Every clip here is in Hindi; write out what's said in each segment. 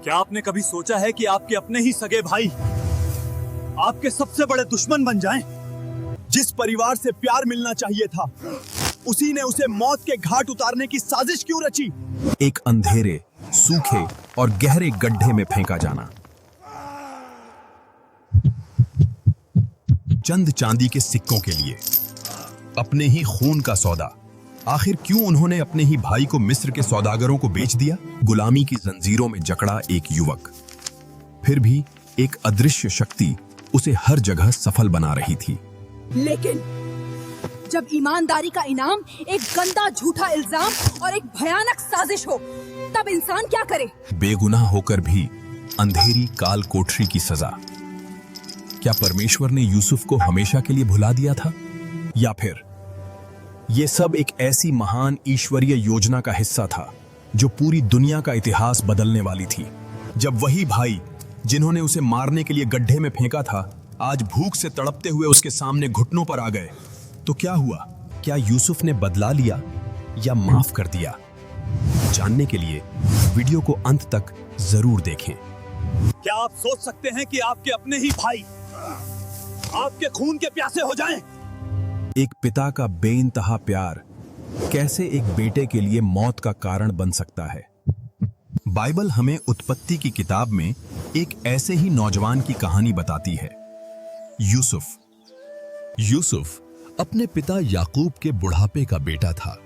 क्या आपने कभी सोचा है कि आपके अपने ही सगे भाई आपके सबसे बड़े दुश्मन बन जाएं? जिस परिवार से प्यार मिलना चाहिए था, उसी ने उसे मौत के घाट उतारने की साजिश क्यों रची? एक अंधेरे, सूखे और गहरे गड्ढे में फेंका जाना। चंद चांदी के सिक्कों के लिए अपने ही खून का सौदा। आखिर क्यों उन्होंने अपने ही भाई को मिस्र के सौदागरों को बेच दिया? गुलामी की जंजीरों में जकड़ा एक युवक, फिर भी एक अदृश्य शक्ति उसे हर जगह सफल बना रही थी। लेकिन जब ईमानदारी का इनाम एक गंदा झूठा इल्जाम और एक भयानक साजिश हो, तब इंसान क्या करे? बेगुनाह होकर भी अंधेरी काल कोठरी की सजा। क्या परमेश्वर ने यूसुफ को हमेशा के लिए भुला दिया था, या फिर यह सब एक ऐसी महान ईश्वरीय योजना का हिस्सा था जो पूरी दुनिया का इतिहास बदलने वाली थी? जब वही भाई जिन्होंने उसे मारने के लिए गड्ढे में फेंका था, आज भूख से तड़पते हुए उसके सामने घुटनों पर आ गए, तो क्या हुआ? क्या यूसुफ ने बदला लिया या माफ कर दिया? जानने के लिए वीडियो को अंत तक जरूर देखें। क्या आप सोच सकते हैं कि आपके अपने ही भाई आपके खून के प्यासे हो जाएं? एक पिता का बेइंतहा प्यार कैसे एक बेटे के लिए मौत का कारण बन सकता है? बाइबल हमें उत्पत्ति की किताब में एक ऐसे ही नौजवान की कहानी बताती है। यूसुफ अपने पिता याकूब के बुढ़ापे का बेटा था।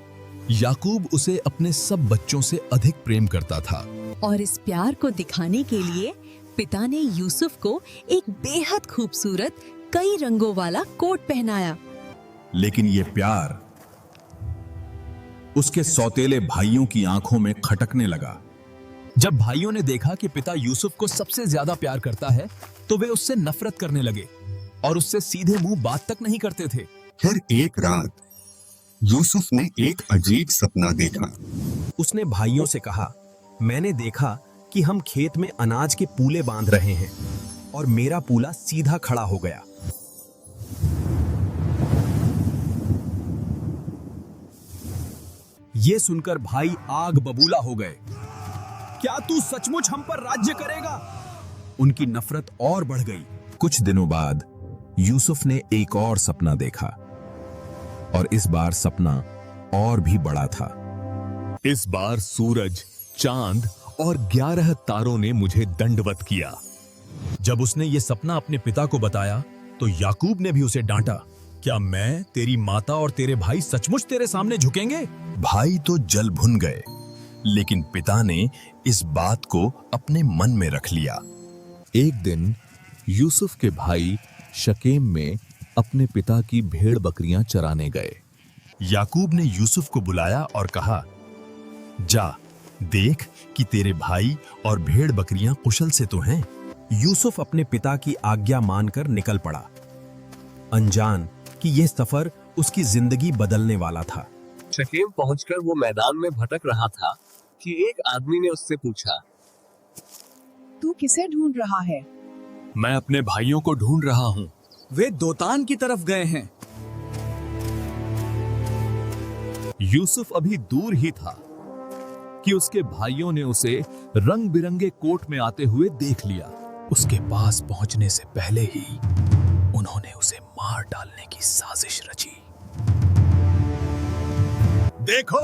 याकूब उसे अपने सब बच्चों से अधिक प्रेम करता था, और इस प्यार को दिखाने के लिए पिता ने यूसुफ को एक बेहद खूबसूरत कई रंगों वाला कोट पहनाया। लेकिन यह प्यार उसके सौतेले भाइयों की आंखों में खटकने लगा। जब भाइयों ने देखा कि पिता यूसुफ को सबसे ज्यादा प्यार करता है, तो वे उससे नफरत करने लगे और उससे सीधे मुंह बात तक नहीं करते थे। फिर एक रात यूसुफ ने एक अजीब सपना देखा। उसने भाइयों से कहा, मैंने देखा कि हम खेत में अनाज के पूले बांध रहे हैं और मेरा पूला सीधा खड़ा हो गया। ये सुनकर भाई आग बबूला हो गए। क्या तू सचमुच हम पर राज्य करेगा? उनकी नफरत और बढ़ गई। कुछ दिनों बाद यूसुफ ने एक और सपना देखा, और इस बार सपना और भी बड़ा था। इस बार सूरज, चांद और 11 तारों ने मुझे दंडवत किया। जब उसने ये सपना अपने पिता को बताया, तो याकूब ने भी उसे डांटा। क्या मैं, तेरी माता और तेरे भाई सचमुच तेरे सामने झुकेंगे? भाई तो जल भुन गए, लेकिन पिता ने इस बात को अपने मन में रख लिया। एक दिन यूसुफ के भाई शकेम में अपने पिता की भेड़ बकरियां चराने गए। याकूब ने यूसुफ को बुलाया और कहा, जा देख कि तेरे भाई और भेड़ बकरियां कुशल से तो हैं। यूसुफ अपने पिता की आज्ञा मानकर निकल पड़ा, अनजान कि यह सफर उसकी जिंदगी बदलने वाला था। शकेम पहुंचकर वो मैदान में भटक रहा था कि एक आदमी ने उससे पूछा, तू किसे ढूंढ रहा है? मैं अपने भाइयों को ढूंढ रहा हूं। वे दोतान की तरफ गए हैं। यूसुफ अभी दूर ही था कि उसके भाइयों ने उसे रंग बिरंगे कोट में आते हुए देख लिया। उसके पास पहुंचने से पहले ही उन्होंने उसे मार डालने की साजिश रची। देखो,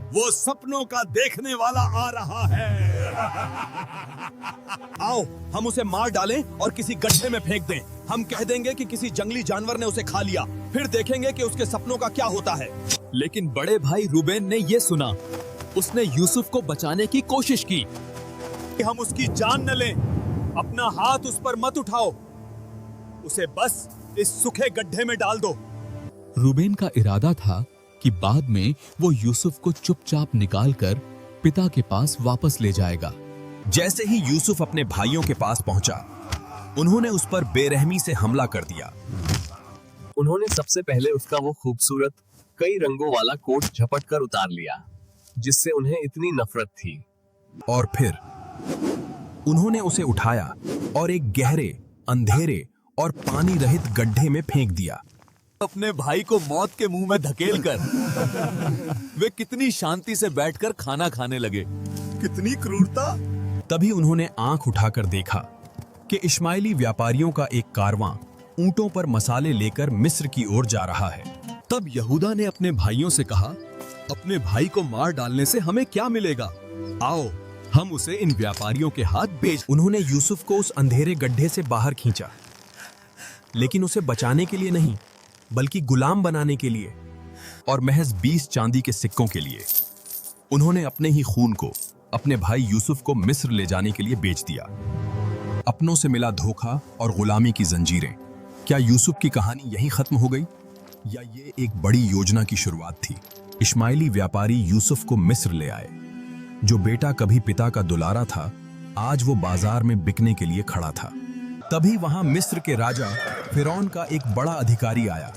वो सपनों का देखने वाला आ रहा है। आओ हम उसे मार डालें और किसी गड्ढे में फेंक दें। हम कह देंगे कि किसी जंगली जानवर ने उसे खा लिया, फिर देखेंगे कि उसके सपनों का क्या होता है। लेकिन बड़े भाई रूबेन ने यह सुना। उसने यूसुफ को बचाने की कोशिश की। कि हम उसकी जान न लें, अपना हाथ उस पर मत उठाओ, उसे बस इस सूखे गड्ढे में डाल दो। रूबेन का इरादा था कि बाद में वो यूसुफ को चुपचाप निकालकर पिता के पास वापस ले जाएगा। जैसे ही यूसुफ अपने भाइयों के पास पहुंचा, उन्होंने उस पर बेरहमी से हमला कर दिया। उन्होंने सबसे पहले उसका वो खूबसूरत कई रंगों वाला कोट झपट कर उतार लिया, जिससे उन्हें इतनी नफरत थी। और फिर उन्होंने उसे उठाया और एक गहरे, अंधेरे और पानी रहित गड्ढे में फेंक दिया। अपने भाई को मौत के मुंह में धकेलकर वे कितनी शांति से बैठकर खाना खाने लगे। कितनी क्रूरता! तभी उन्होंने आंख उठाकर देखा कि इश्माइली व्यापारियों का एक कारवां ऊंटों पर मसाले लेकर मिस्र की ओर जा रहा है। तब यहूदा ने अपने भाइयों से कहा, अपने भाई को मार डालने से हमें क्या मिलेगा? आओ हम उसे इन व्यापारियों के हाथ बेच। उन्होंने यूसुफ को उस अंधेरे गड्ढे से बाहर खींचा, लेकिन उसे बचाने के लिए नहीं, बल्कि गुलाम बनाने के लिए, और महज 20 चांदी के सिक्कों के लिए। उन्होंने अपने ही खून को अपने भाई यूसुफ को मिस्र ले जाने के लिए बेच दिया। अपनों से मिला धोखा और गुलामी की जंजीरें। क्या यूसुफ की कहानी यहीं खत्म हो गई, या ये एक बड़ी योजना की शुरुआत थी? इश्माइली व्यापारी यूसुफ को मिस्र ले आए। जो बेटा कभी पिता का दुलारा था, आज वो बाजार में बिकने के लिए खड़ा था। तभी वहां मिस्र के राजा फिरौन का एक बड़ा अधिकारी आया।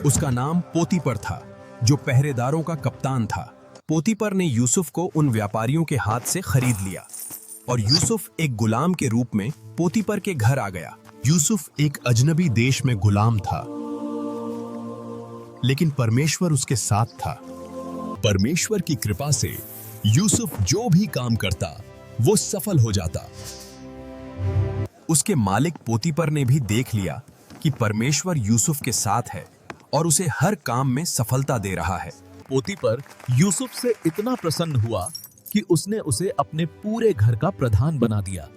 उसका नाम पोतीपर था, जो पहरेदारों का कप्तान था। पोतीपर ने यूसुफ को उन व्यापारियों के हाथ से खरीद लिया और यूसुफ एक गुलाम के रूप में पोतीपर के घर आ गया। यूसुफ एक अजनबी देश में गुलाम था, लेकिन परमेश्वर उसके साथ था। परमेश्वर की कृपा से यूसुफ जो भी काम करता वो सफल हो जाता। उसके मालिक पोतीपर ने भी देख लिया कि परमेश्वर यूसुफ के साथ है और उसे हर काम में सफलता दे रहा है। पोतीपर यूसुफ से इतना प्रसन्न हुआ कि उसने उसे अपने पूरे घर का प्रधान बना दिया।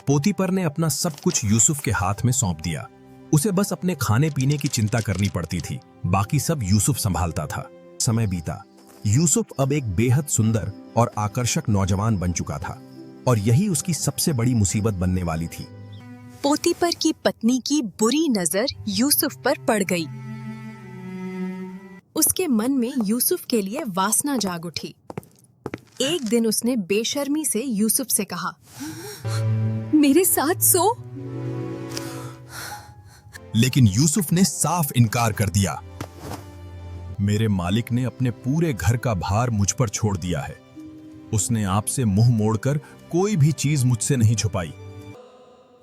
पोतीपर ने अपना सब कुछ यूसुफ के हाथ में सौंप दिया। उसे बस अपने खाने पीने की चिंता करनी पड़ती थी, बाकी सब यूसुफ संभालता था। समय बीता। यूसुफ अब एक बेहद सुंदर और आकर्षक नौजवान बन चुका था, और यही उसकी सबसे बड़ी मुसीबत बनने वाली थी। पोतीपर की पत्नी की बुरी नजर यूसुफ पर पड़ गई। उसके मन में यूसुफ के लिए वासना जाग उठी। एक दिन उसने बेशर्मी से यूसुफ से कहा, मेरे साथ सो। लेकिन यूसुफ ने साफ इनकार कर दिया। मेरे मालिक ने अपने पूरे घर का भार मुझ पर छोड़ दिया है। उसने आपसे मुंह मोड़कर कोई भी चीज मुझसे नहीं छुपाई।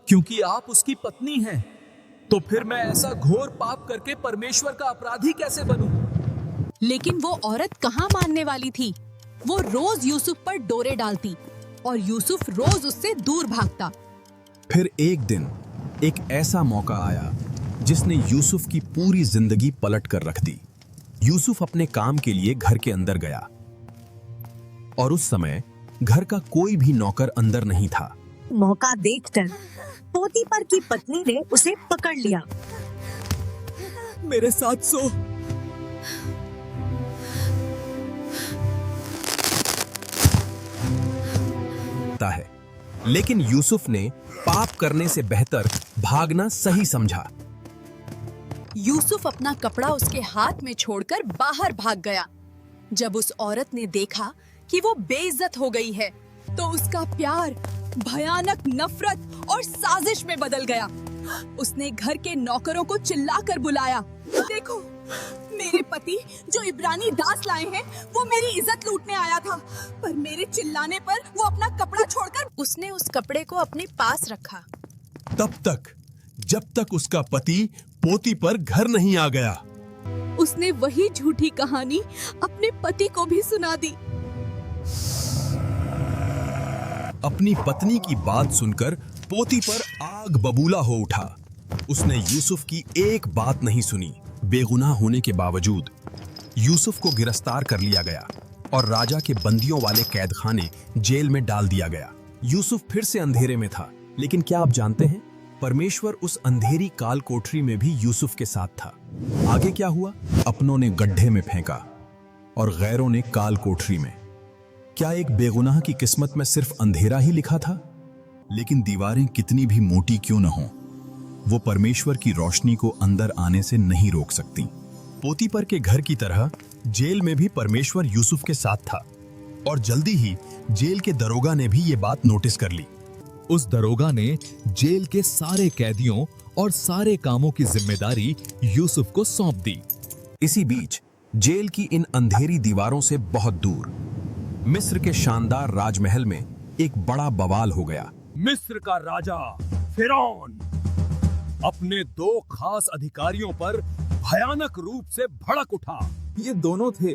क्योंकि आप उसकी पत्नी हैं, तो फिर मैं ऐसा घोर पाप करके परमेश्वर का अपराधी कैसे बनूं? लेकिन वो औरत कहाँ मानने वाली थी। वो रोज यूसुफ पर डोरे डालती और यूसुफ रोज उससे दूर भागता। फिर एक दिन एक ऐसा मौका आया जिसने यूसुफ की पूरी जिंदगी पलट कर रख दी। यूसुफ अपने काम के लिए घर के अंदर गया, और उस समय घर का कोई भी नौकर अंदर नहीं था। मौका देखकर पोतीपर की पत्नी ने उसे पकड़ लिया। मेरे साथ सो। है, लेकिन यूसुफ ने पाप करने से बेहतर भागना सही समझा। यूसुफ अपना कपड़ा उसके हाथ में छोड़कर बाहर भाग गया। जब उस औरत ने देखा कि वो बेइज्जत हो गई है, तो उसका प्यार भयानक नफरत और साजिश में बदल गया। उसने घर के नौकरों को चिल्लाकर बुलाया, देखो, मेरे पति जो इब्रानी दास लाए हैं, वो मेरी इज्जत लूटने आया था, पर मेरे चिल्लाने पर वो अपना कपड़ा छोड़कर उसने उस कपड़े को अपने पास रखा। तब तक जब तक उसका पति पोतीपर घर नहीं आ गया। उसने वही झूठी कहानी अपने पति को भी सुना दी। अपनी पत्नी की बात सुनकर पोतीपर आग बबूला हो उठा। उसने यूसुफ की एक बात नहीं सुनी। बेगुनाह होने के बावजूद यूसुफ को गिरफ्तार कर लिया गया और राजा के बंदियों वाले कैदखाने जेल में डाल दिया गया। यूसुफ फिर से अंधेरे में था, लेकिन क्या आप जानते हैं, परमेश्वर उस अंधेरी काल कोठरी में भी यूसुफ के साथ था। आगे क्या हुआ? अपनों ने गड्ढे में फेंका और गैरों ने काल कोठरी में। क्या एक बेगुनाह की किस्मत में सिर्फ अंधेरा ही लिखा था? लेकिन दीवारें कितनी भी मोटी क्यों न हों, वो परमेश्वर की रोशनी को अंदर आने से नहीं रोक सकती। पोतीपर के घर की तरह जेल में भी परमेश्वर यूसुफ के साथ था, और जल्दी ही जेल के दरोगा ने भी ये बात नोटिस कर ली। उस दरोगा ने जेल के सारे कैदियों और सारे कामों की जिम्मेदारी यूसुफ को सौंप दी। इसी बीच जेल की इन अंधेरी दीवारों से बहुत दूर मिस्र के शानदार राजमहल में एक बड़ा बवाल हो गया। मिस्र का राजा फिरौन अपने 2 खास अधिकारियों पर भयानक रूप से भड़क उठा। ये दोनों थे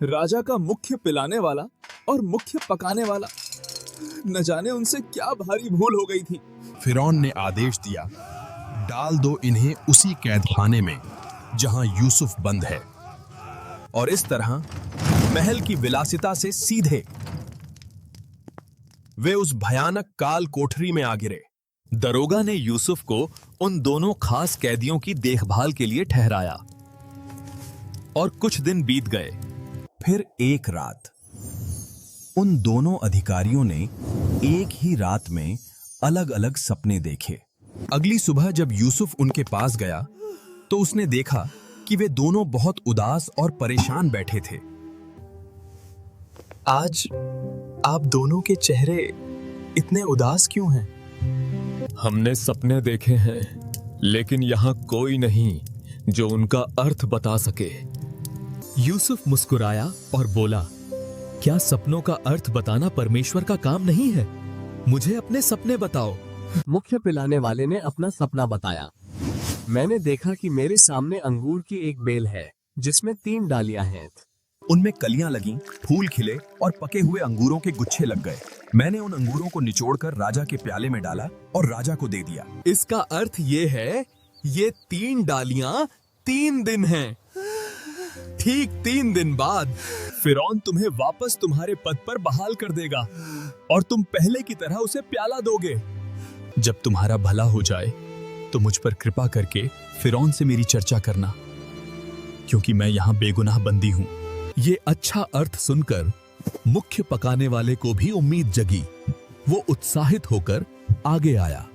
राजा का मुख्य पिलाने वाला और मुख्य पकाने वाला। न जाने उनसे क्या भारी भूल हो गई थी। फिरौन ने आदेश दिया, डाल दो इन्हें उसी कैदखाने में जहां यूसुफ बंद है। और इस तरह महल की विलासिता से सीधे वे उस भयानक काल कोठरी में आ गिरे। दरोगा ने यूसुफ को उन दोनों खास कैदियों की देखभाल के लिए ठहराया और कुछ दिन बीत गए। फिर एक रात उन दोनों अधिकारियों ने एक ही रात में अलग अलग सपने देखे। अगली सुबह जब यूसुफ उनके पास गया तो उसने देखा कि वे दोनों बहुत उदास और परेशान बैठे थे। आज आप दोनों के चेहरे इतने उदास क्यों हैं? हमने सपने देखे हैं, लेकिन यहाँ कोई नहीं जो उनका अर्थ बता सके। यूसुफ मुस्कुराया और बोला, क्या सपनों का अर्थ बताना परमेश्वर का काम नहीं है? मुझे अपने सपने बताओ। मुख्य पिलाने वाले ने अपना सपना बताया। मैंने देखा कि मेरे सामने अंगूर की एक बेल है जिसमें 3 डालियां हैं। उनमें कलियां लगीं, फूल खिले और पके हुए अंगूरों के गुच्छे लग गए। मैंने उन अंगूरों को निचोड़कर राजा के प्याले में डाला और राजा को दे दिया। इसका अर्थ ये है, ये 3 डालियां 3 दिन हैं। ठीक 3 दिन बाद फिरौन तुम्हें वापस तुम्हारे पद पर बहाल कर देगा और तुम पहले की तरह उसे प्याला दोगे। जब तुम्हारा भला हो जाए तो मुझ पर कृपा करके फिरौन से मेरी चर्चा करना, क्योंकि मैं यहाँ बेगुनाह बंदी हूँ। ये अच्छा अर्थ सुनकर मुख्य पकाने वाले को भी उम्मीद जगी। वो उत्साहित होकर आगे आया।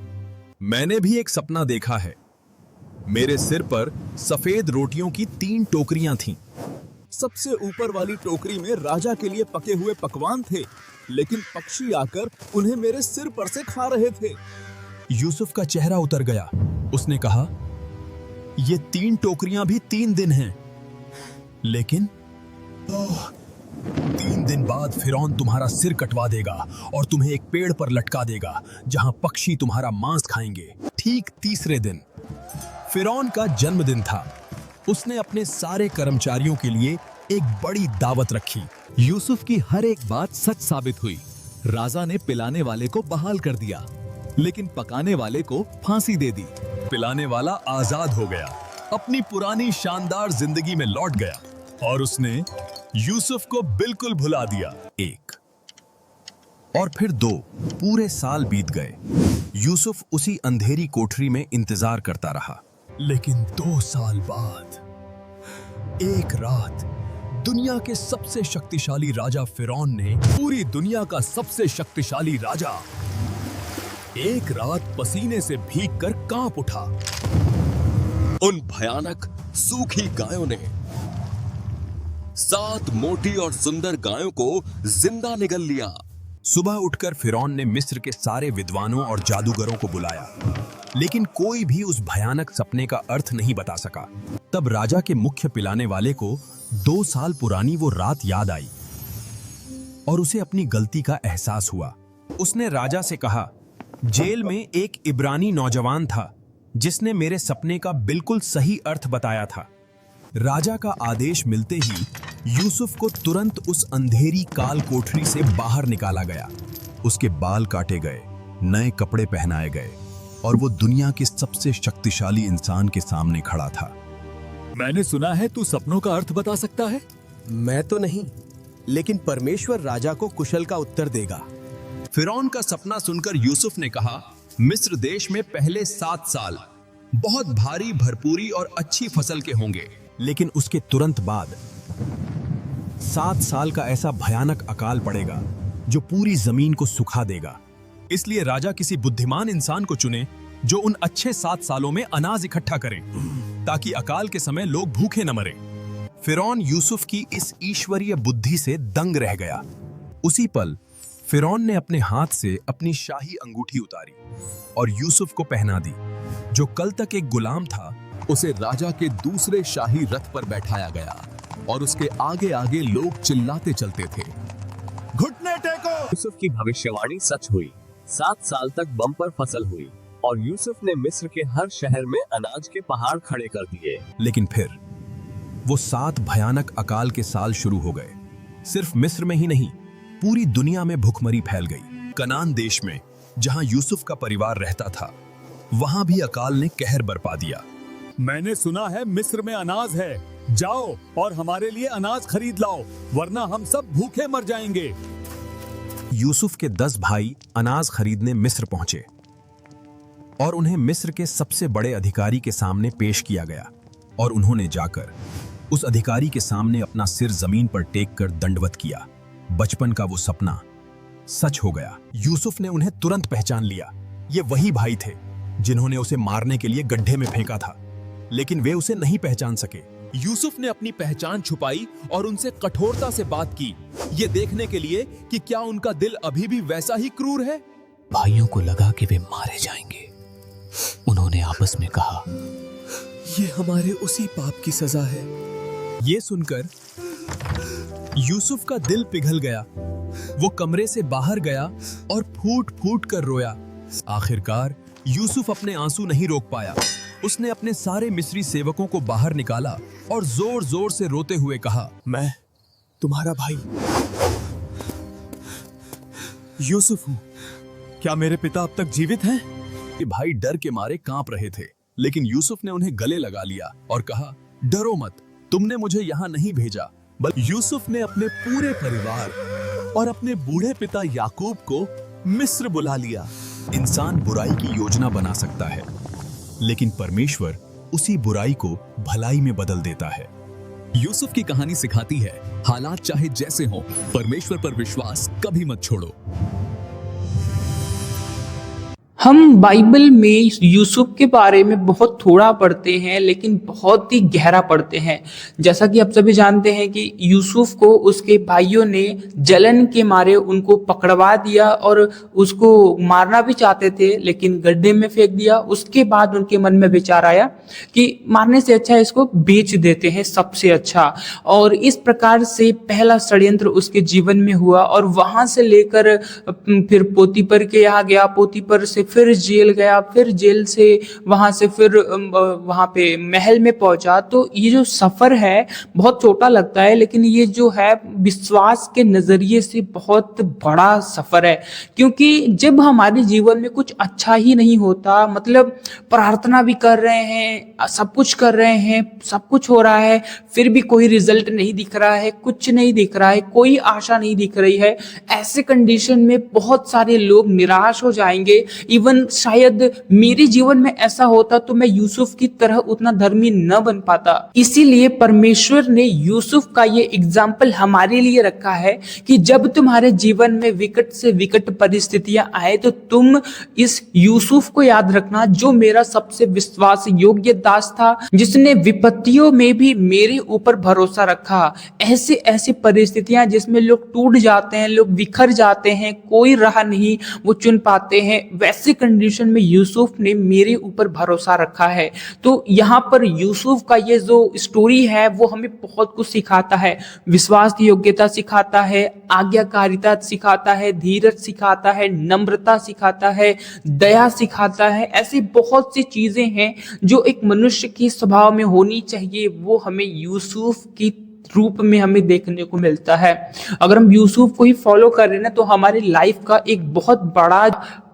मैंने भी एक सपना देखा है। मेरे सिर पर सफेद रोटियों की 3 टोकरियां थीं। सबसे ऊपर वाली टोकरी में राजा के लिए पके हुए पकवान थे, लेकिन पक्षी आकर उन्हें मेरे सिर पर से खा रहे थे। यूसुफ का चेहरा उतर गया। उसने कहा, ये 3 टोकरियां भी 3 दिन हैं, लेकिन 3 दिन बाद फिरौन तुम्हारा सिर कटवा देगा और तुम्हें एक पेड़ पर लटका देगा जहां पक्षी तुम्हारा मांस खाएंगे। ठीक तीसरे दिन फिरौन का जन्मदिन था। उसने अपने सारे कर्मचारियों के लिए एक बड़ी दावत रखी। यूसुफ की हर एक बात सच साबित हुई। राजा ने पिलाने वाले को बहाल कर दिया, लेकिन पकाने वाले को फांसी दे दी। पिलाने वाला आजाद हो गया, अपनी पुरानी शानदार जिंदगी में लौट गया और उसने यूसुफ को बिल्कुल भुला दिया। 1 और फिर 2 पूरे साल बीत गए। यूसुफ उसी अंधेरी कोठरी में इंतजार करता रहा। लेकिन 2 साल बाद एक रात दुनिया के सबसे शक्तिशाली राजा फिरौन ने, पूरी दुनिया का सबसे शक्तिशाली राजा, एक रात पसीने से भीगकर कांप उठा। उन भयानक सूखी गायों ने 7 मोटी और सुंदर गायों को जिंदा निगल लिया। सुबह उठकर फिरौन ने मिस्र के सारे विद्वानों और जादूगरों को बुलाया, लेकिन कोई भी उस भयानक सपने का अर्थ नहीं बता सका। तब राजा के मुख्य पिलाने वाले को 2 साल पुरानी वो रात याद आई और उसे अपनी गलती का एहसास हुआ। उसने राजा से कहा, जेल में एक इब्रानी नौजवान था जिसने मेरे सपने का बिल्कुल सही अर्थ बताया था। राजा का आदेश मिलते ही यूसुफ को तुरंत उस अंधेरी काल कोठरी से बाहर निकाला गया। उसके बाल काटे गए, नए कपड़े पहनाए गए और वो दुनिया के सबसे शक्तिशाली इंसान के सामने खड़ा था। मैंने सुना है तू सपनों का अर्थ बता सकता है। मैं तो नहीं, लेकिन परमेश्वर राजा को कुशल का उत्तर देगा। फिरौन का सपना सुनकर यूसुफ ने कहा, मिस्र देश में पहले 7 साल बहुत भारी, भरपूरी और अच्छी फसल के होंगे, लेकिन उसके तुरंत बाद 7 साल का ऐसा भयानक अकाल पड़ेगा जो पूरी जमीन को सुखा देगा। इसलिए राजा किसी बुद्धिमान इंसान को चुने जो उन अच्छे 7 सालों में अनाज इकट्ठा करे, ताकि अकाल के समय लोग भूखे न मरे। फिरौन यूसुफ की इस ईश्वरीय बुद्धि से दंग रह गया। उसी पल फिरौन ने अपने हाथ से अपनी शाही अंगूठी उतारी और यूसुफ को पहना दी। जो कल तक एक गुलाम था, उसे राजा के दूसरे शाही रथ पर बैठाया गया और उसके आगे आगे लोग चिल्लाते चलते थे, घुटने टेको। यूसुफ की भविष्यवाणी सच हुई। 7 साल तक बम्पर फसल हुई और यूसुफ ने मिस्र के हर शहर में अनाज के पहाड़ खड़े कर दिए। लेकिन फिर वो 7 भयानक अकाल के साल शुरू हो गए। सिर्फ मिस्र में ही नहीं, पूरी दुनिया में भुखमरी फैल गई। कनान देश में जहां यूसुफ का परिवार रहता था, वहां भी अकाल ने कहर बरपा दिया। मैंने सुना है मिस्र में अनाज है, जाओ और हमारे लिए अनाज खरीद लाओ, वरना हम सब भूखे मर जाएंगे। यूसुफ के 10 भाई अनाज खरीदने मिस्र पहुंचे और उन्हें मिस्र के सबसे बड़े अधिकारी के सामने पेश किया गया और उन्होंने जाकर उस अधिकारी के सामने अपना सिर जमीन पर टेक कर दंडवत किया। बचपन का वो सपना सच हो गया। यूसुफ ने उन्हें तुरंत पहचान लिया। ये वही भाई थे जिन्होंने उसे मारने के लिए गड्ढे में फेंका था, लेकिन वे उसे नहीं पहचान सके। यूसुफ ने अपनी पहचान छुपाई और उनसे कठोरता से बात की, ये देखने के लिए कि क्या उनका दिल अभी भी वैसा ही क्रूर है। भाइयों को लगा कि वे मारे जाएंगे। उन्होंने आपस में कहा, ये हमारे उसी पाप की सजा है। ये सुनकर यूसुफ का दिल पिघल गया। वो कमरे से बाहर गया और फूट फूट कर रोया। आखिरकार यूसुफ अपने आंसू नहीं रोक पाया। उसने अपने सारे मिस्री सेवकों को बाहर निकाला और जोर जोर से रोते हुए कहा, मैं तुम्हारा भाई यूसुफ हूं। क्या मेरे पिता अब तक जीवित हैं? ये भाई डर के मारे कांप रहे थे, लेकिन यूसुफ ने उन्हें गले लगा लिया और कहा, डरो मत, तुमने मुझे यहाँ नहीं भेजा। बल्कि यूसुफ ने अपने पूरे परिवार और अपने बूढ़े पिता याकूब को मिस्र बुला लिया। इंसान बुराई की योजना बना सकता है, लेकिन परमेश्वर उसी बुराई को भलाई में बदल देता है। यूसुफ की कहानी सिखाती है, हालात चाहे जैसे हों, परमेश्वर पर विश्वास कभी मत छोड़ो। हम बाइबल में यूसुफ के बारे में बहुत थोड़ा पढ़ते हैं, लेकिन बहुत ही गहरा पढ़ते हैं। जैसा कि आप सभी जानते हैं कि यूसुफ को उसके भाइयों ने जलन के मारे उनको पकड़वा दिया और उसको मारना भी चाहते थे, लेकिन गड्ढे में फेंक दिया। उसके बाद उनके मन में विचार आया कि मारने से अच्छा इसको बेच देते हैं, सबसे अच्छा। और इस प्रकार से पहला षड्यंत्र उसके जीवन में हुआ और वहां से लेकर फिर पोतीपर के यहाँ गया, पोतीपर से फिर जेल गया, फिर जेल से वहां से फिर वहां पे महल में पहुंचा। तो ये जो सफर है बहुत छोटा लगता है, लेकिन ये जो है विश्वास के नजरिए से बहुत बड़ा सफर है। क्योंकि जब हमारे जीवन में कुछ अच्छा ही नहीं होता, मतलब प्रार्थना भी कर रहे हैं, सब कुछ कर रहे हैं, सब कुछ हो रहा है, फिर भी कोई रिजल्ट नहीं दिख रहा है, कुछ नहीं दिख रहा है, कोई आशा नहीं दिख रही है, ऐसे कंडीशन में बहुत सारे लोग निराश हो जाएंगे। इवन शायद मेरे जीवन में ऐसा होता तो मैं यूसुफ की तरह उतना धर्मी न बन पाता। इसीलिए परमेश्वर ने यूसुफ का ये एग्जाम्पल हमारे लिए रखा है कि जब तुम्हारे जीवन में विकट से विकट परिस्थितियां आए तो तुम इस यूसुफ को याद रखना, जो मेरा सबसे विश्वास योग्य दास था, जिसने विपत्तियों में भी मेरे ऊपर भरोसा रखा। ऐसे ऐसी परिस्थितियां जिसमें लोग टूट जाते हैं, लोग बिखर जाते हैं, कोई राह नहीं वो चुन पाते हैं, वैसे कंडीशन में यूसुफ ने मेरे ऊपर भरोसा रखा है। तो यहाँ पर यूसुफ का ये जो स्टोरी है वो हमें बहुत कुछ सिखाता है। विश्वास की योग्यता सिखाता है, आज्ञाकारिता सिखाता है, धीरज सिखाता है, नम्रता सिखाता है, दया सिखाता है। ऐसी बहुत सी चीजें हैं जो एक मनुष्य की स्वभाव में होनी चाहिए, वो हमें यूसुफ की रूप में हमें देखने को मिलता है। अगर हम यूसुफ को ही फॉलो कर रहे हैं ना, तो हमारी लाइफ का एक बहुत बड़ा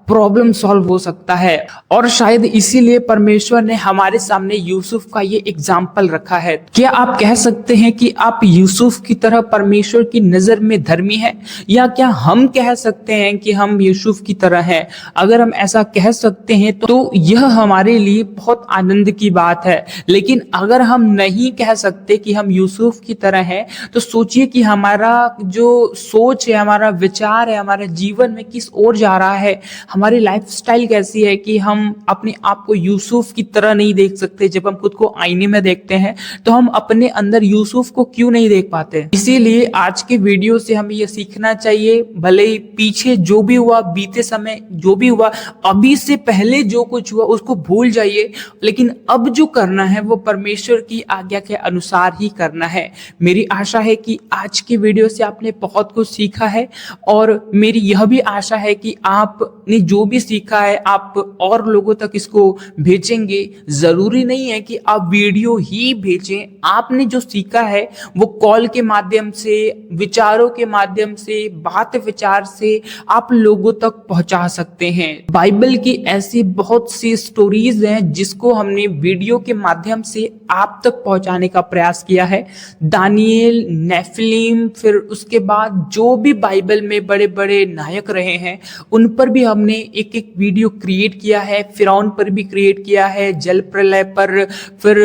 प्रॉब्लम सॉल्व हो सकता है। और शायद इसीलिए परमेश्वर ने हमारे सामने यूसुफ का ये एग्जाम्पल रखा है। क्या आप कह सकते हैं कि आप यूसुफ की तरह परमेश्वर की नजर में धर्मी हैं, या क्या हम कह सकते हैं कि हम यूसुफ की तरह हैं? अगर हम ऐसा कह सकते हैं तो यह हमारे लिए बहुत आनंद की बात है। लेकिन अगर हम नहीं कह सकते कि हम यूसुफ की तरह हैं, तो सोचिए कि हमारा जो सोच है, हमारा विचार है, हमारे जीवन में किस ओर जा रहा है, हमारी लाइफस्टाइल कैसी है कि हम अपने आप को यूसुफ की तरह नहीं देख सकते। जब हम खुद को आईने में देखते हैं तो हम अपने अंदर यूसुफ को क्यों नहीं देख पाते? इसीलिए आज के वीडियो से हमें यह सीखना चाहिए, भले ही पीछे जो भी हुआ, बीते समय जो भी हुआ, अभी से पहले जो कुछ हुआ उसको भूल जाइए, लेकिन अब जो करना है वो परमेश्वर की आज्ञा के अनुसार ही करना है। मेरी आशा है कि आज की वीडियो से आपने बहुत कुछ सीखा है, और मेरी यह भी आशा है कि आपने जो भी सीखा है आप और लोगों तक इसको भेजेंगे। जरूरी नहीं है कि आप वीडियो ही भेजें, आपने जो सीखा है वो कॉल के माध्यम से, विचारों के माध्यम से, बात विचार से आप लोगों तक पहुंचा सकते हैं। बाइबल की ऐसी बहुत सी स्टोरीज हैं जिसको हमने वीडियो के माध्यम से आप तक पहुंचाने का प्रयास किया है। दानिएल, नेफिलीम, फिर उसके बाद जो भी बाइबल में बड़े बड़े नायक रहे हैं उन पर भी हमने एक एक वीडियो क्रिएट किया है। फिरौन पर भी क्रिएट किया है, जल प्रलय पर, फिर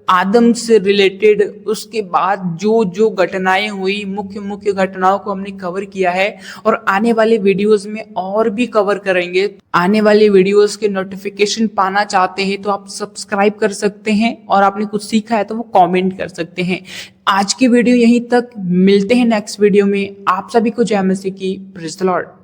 आदम से रिलेटेड, उसके बाद जो जो घटनाएं हुई, मुख्य मुख्य घटनाओं को हमने कवर किया है और आने वाले वीडियोस में और भी कवर करेंगे। आने वाले वीडियोस के नोटिफिकेशन पाना चाहते हैं तो आप सब्सक्राइब कर सकते हैं और आपने कुछ सीखा है तो वो कमेंट कर सकते हैं। आज की वीडियो यहीं तक, मिलते हैं नेक्स्ट वीडियो में। आप सभी को जय मसीह की, प्रेज़ द लॉर्ड।